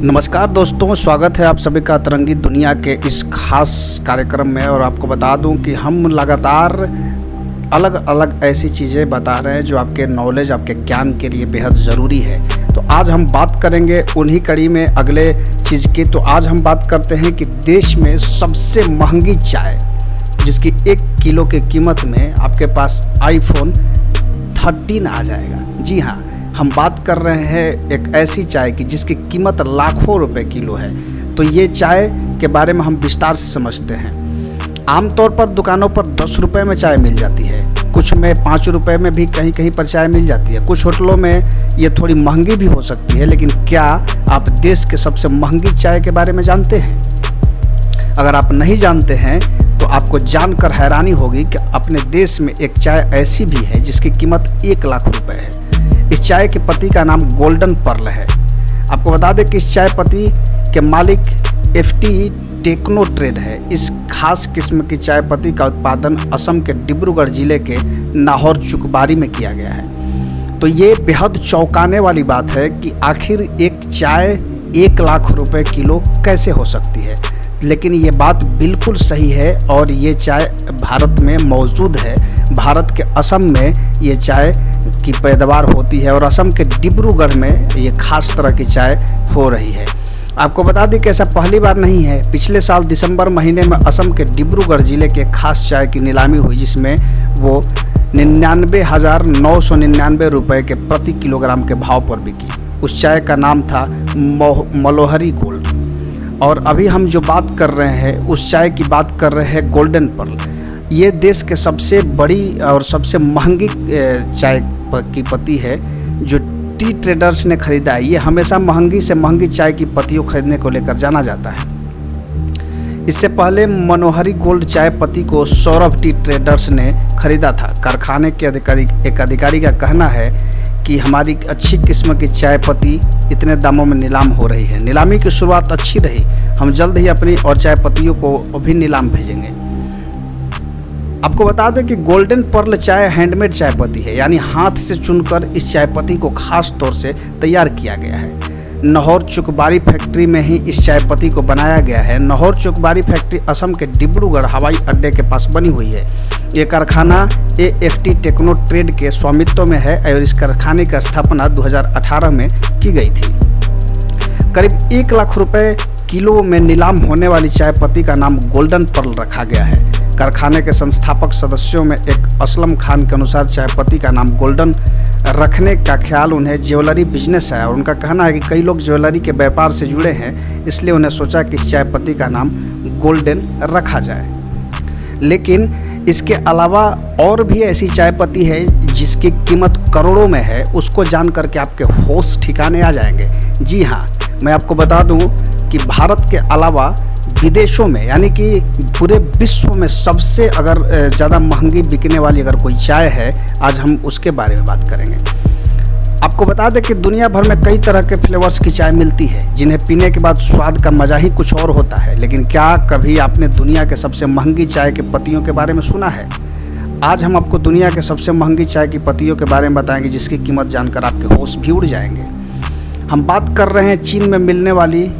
नमस्कार दोस्तों, स्वागत है आप सभी का अतरंगी दुनिया के इस खास कार्यक्रम में। और आपको बता दूं कि हम लगातार अलग अलग ऐसी चीज़ें बता रहे हैं जो आपके नॉलेज, आपके ज्ञान के लिए बेहद ज़रूरी है। तो आज हम बात करेंगे उन्हीं कड़ी में अगले चीज़ की। तो आज हम बात करते हैं कि देश में सबसे महंगी चाय, जिसकी 1 किलो की कीमत में आपके पास iPhone 13 आ जाएगा। जी हाँ, हम बात कर रहे हैं एक ऐसी चाय की जिसकी कीमत लाखों रुपए किलो है। तो ये चाय के बारे में हम विस्तार से समझते हैं। आमतौर पर दुकानों पर 10 रुपये में चाय मिल जाती है, कुछ में 5 रुपये में भी कहीं कहीं पर चाय मिल जाती है। कुछ होटलों में ये थोड़ी महंगी भी हो सकती है। लेकिन क्या आप देश के सबसे महंगी चाय के बारे में जानते हैं? अगर आप नहीं जानते हैं तो आपको जानकर हैरानी होगी कि अपने देश में एक चाय ऐसी भी है जिसकी कीमत 1 लाख रुपए है। इस चाय के पत्ती का नाम गोल्डन पर्ल है। आपको बता दें कि इस चाय पत्ती के मालिक FT टेक्नो ट्रेड है। इस खास किस्म की चाय पत्ती का उत्पादन असम के डिब्रूगढ़ जिले के नाहौर चुकबारी में किया गया है। तो ये बेहद चौंकाने वाली बात है कि आखिर एक चाय 1 लाख रुपए किलो कैसे हो सकती है। लेकिन ये बात बिल्कुल सही है और ये चाय भारत में मौजूद है। भारत के असम में ये चाय की पैदावार होती है और असम के डिब्रूगढ़ में ये खास तरह की चाय हो रही है। आपको बता दें कि ऐसा पहली बार नहीं है। पिछले साल दिसंबर महीने में असम के डिब्रूगढ़ जिले के खास चाय की नीलामी हुई, जिसमें वो 99,999 रुपये के प्रति किलोग्राम के भाव पर बिकी। उस चाय का नाम था मलोहरी गोल्ड। और अभी हम जो बात कर रहे हैं उस चाय की बात कर रहे हैं गोल्डन पर्ल। ये देश के सबसे बड़ी और सबसे महंगी चाय की पत्ती है जो टी ट्रेडर्स ने खरीदा है। ये हमेशा महंगी से महंगी चाय की पत्तियों खरीदने को लेकर जाना जाता है। इससे पहले मनोहरी गोल्ड चाय पत्ती को सौरभ टी ट्रेडर्स ने खरीदा था। कारखाने के एक अधिकारी का कहना है कि हमारी अच्छी किस्म की चाय पत्ती इतने दामों में नीलाम हो रही है। नीलामी की शुरुआत अच्छी रही। हम जल्द ही अपनी और चाय पत्तियों को भी नीलाम भेजेंगे। आपको बता दें कि गोल्डन पर्ल चाय हैंडमेड चाय पत्ती है, यानी हाथ से चुनकर इस चाय पत्ती को खास तौर से तैयार किया गया है। नाहौर चुकबारी फैक्ट्री में ही इस चाय पत्ती को बनाया गया है। नाहौर चुकबारी फैक्ट्री असम के डिब्रूगढ़ हवाई अड्डे के पास बनी हुई है। ये कारखाना FT टेक्नो ट्रेड के स्वामित्व में है और इस कारखाने की स्थापना 2018 में की गई थी। करीब 1 लाख रुपए किलो में नीलाम होने वाली चाय पत्ती का नाम गोल्डन पर्ल रखा गया है। कारखाने के संस्थापक सदस्यों में एक असलम खान के अनुसार चाय पत्ती का नाम गोल्डन रखने का ख्याल उन्हें ज्वेलरी बिजनेस है और उनका कहना है कि कई लोग ज्वेलरी के व्यापार से जुड़े हैं, इसलिए उन्हें सोचा कि इस चाय पत्ती का नाम गोल्डन रखा जाए। लेकिन इसके अलावा और भी ऐसी चाय पत्ती है जिसकी कीमत करोड़ों में है। उसको जान करके आपके होश ठिकाने आ जाएंगे। जी हाँ, मैं आपको बता दूं कि भारत के अलावा विदेशों में, यानी कि पूरे विश्व में सबसे अगर ज़्यादा महंगी बिकने वाली अगर कोई चाय है, आज हम उसके बारे में बात करेंगे। आपको बता दें कि दुनिया भर में कई तरह के फ्लेवर्स की चाय मिलती है, जिन्हें पीने के बाद स्वाद का मज़ा ही कुछ और होता है। लेकिन क्या कभी आपने दुनिया के सबसे महंगी चाय के पत्तियों के बारे में सुना है? आज हम आपको दुनिया के सबसे महंगी चाय की पत्तियों के बारे में बताएंगे, जिसकी कीमत जानकर आपके होश भी उड़ जाएंगे। हम बात कर रहे हैं चीन में मिलने वाली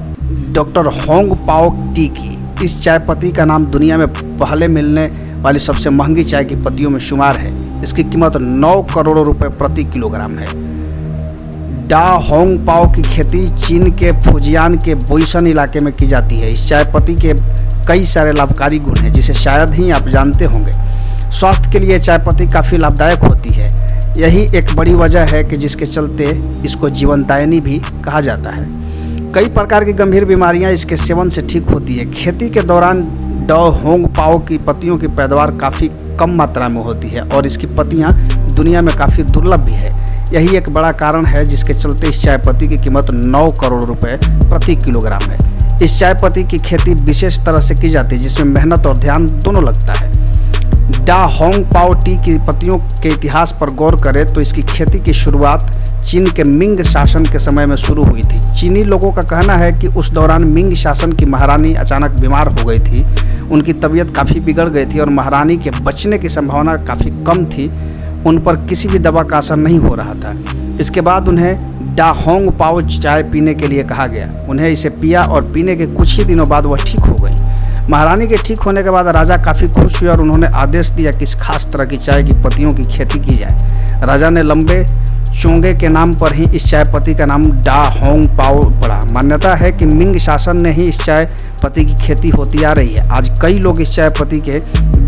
डॉक्टर होंग पाओ टी की। इस चाय पत्ती का नाम दुनिया में पहले मिलने वाली सबसे महंगी चाय की पत्तियों में शुमार है। इसकी कीमत 9 करोड़ रुपए प्रति किलोग्राम है। डा होंग पाओ की खेती चीन के फुजियान के बोइसन इलाके में की जाती है। इस चाय पत्ती के कई सारे लाभकारी गुण हैं जिसे शायद ही आप जानते होंगे। स्वास्थ्य के लिए चाय पत्ती काफ़ी लाभदायक होती है। यही एक बड़ी वजह है कि जिसके चलते इसको जीवनदायिनी भी कहा जाता है। कई प्रकार की गंभीर बीमारियां इसके सेवन से ठीक होती है। खेती के दौरान डा होंग पाओ की पत्तियों की पैदावार काफ़ी कम मात्रा में होती है और इसकी पत्तियां दुनिया में काफ़ी दुर्लभ भी है। यही एक बड़ा कारण है जिसके चलते इस चाय पत्ती की कीमत 9 करोड़ रुपए प्रति किलोग्राम है। इस चाय पत्ती की खेती विशेष तरह से की जाती है, जिसमें मेहनत और ध्यान दोनों लगता है। डा होंग पाओ टी की पत्तियों के इतिहास पर गौर करें तो इसकी खेती की शुरुआत चीन के मिंग शासन के समय में शुरू हुई थी। चीनी लोगों का कहना है कि उस दौरान मिंग शासन की महारानी अचानक बीमार हो गई थी। उनकी तबीयत काफ़ी बिगड़ गई थी और महारानी के बचने की संभावना काफ़ी कम थी। उन पर किसी भी दवा का असर नहीं हो रहा था। इसके बाद उन्हें डाहोंग पाओ चाय पीने के लिए कहा गया। उन्हें इसे पिया और पीने के कुछ ही दिनों बाद वह ठीक हो गई। महारानी के ठीक होने के बाद राजा काफ़ी खुश हुए और उन्होंने आदेश दिया कि इस खास तरह की चाय की पत्तियों की खेती की जाए। राजा ने लंबे चोंगे के नाम पर ही इस चाय पत्ती का नाम डाहोंग पाओ पड़ा। मान्यता है कि मिंग शासन ने ही इस चाय पत्ती की खेती होती आ रही है। आज कई लोग इस चाय पत्ती के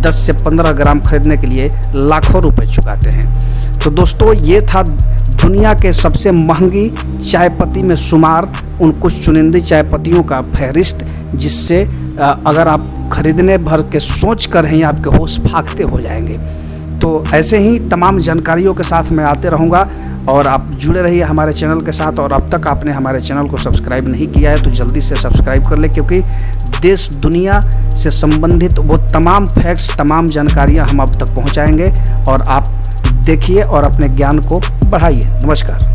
10 से 15 ग्राम खरीदने के लिए लाखों रुपए चुकाते हैं। तो दोस्तों, ये था दुनिया के सबसे महंगी चाय पत्ती में शुमार उन कुछ चुनिंदी चाय पत्तियों का फहरिस्त, जिससे अगर आप खरीदने भर के सोच कर ही आपके होश फाख्ते हो जाएंगे। तो ऐसे ही तमाम जानकारियों के साथ मैं आते रहूँगा और आप जुड़े रहिए हमारे चैनल के साथ। और अब तक आपने हमारे चैनल को सब्सक्राइब नहीं किया है तो जल्दी से सब्सक्राइब कर ले, क्योंकि देश दुनिया से संबंधित वो तमाम फैक्ट्स, तमाम जानकारियाँ हम अब तक पहुँचाएँगे और आप देखिए और अपने ज्ञान को बढ़ाइए। नमस्कार।